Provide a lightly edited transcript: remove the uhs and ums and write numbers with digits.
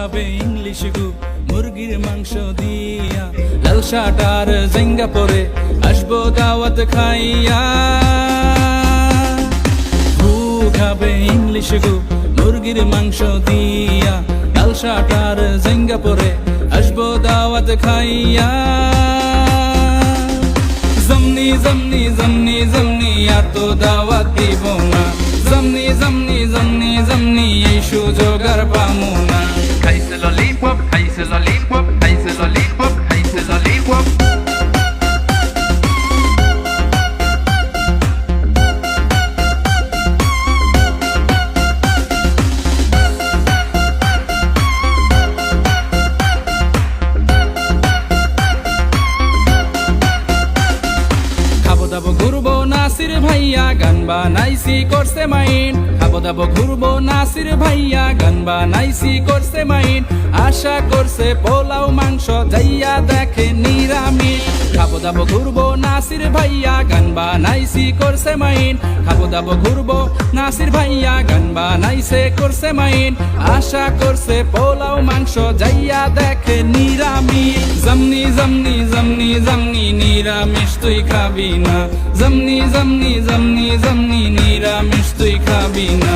খাবে ইংলিশ গু মুরগির মাংস দিয়া, লাল শার্ট আর জেঙ্গা পরে আসবো দাওয়াত খাইয়া। ভু খাবে ইংলিশ গু মুরগির মাংস দিয়া, লাল শার্ট আর জেঙ্গা পরে আসবো দাওয়াত খাইয়া। জমনি জমনি জমনি জমনি আর তো দাওয়াত দিব না, জমনি জমনি জমনি জমনি এই সুযোগ আর পামু না। খাইছে ললিপপ, খাইছে ললিপপ, খাইছে ললিপপ, খাইছে ললিপপ। খাবো দাবো ঘুরবো নাসির ভাইয়া গান বানাইছি করছে মাইন, খাবো দাবো ঘুরবো নাসির ভাইয়া গান বানাইছি করছে মাইন। আশা করছে পোলাও মাংস যাইয়া দেখে নিরামিষ। খাবো দাবো ঘুরবো নাসির ভাইয়া গান বানাইছি করছে মাইন, খাবো দাবো ঘুরবো নাসির ভাইয়া গান বানাইছে করছে মাইন। আশা করছে পোলাও মাংস যাইয়া দেখে নিরামিষ। জমনি জমনি জমনি জমনি নিরামিষ তুই খাবি না, জমনি জমনি জমনি জমনি নিরামিষ তুই খাবি না।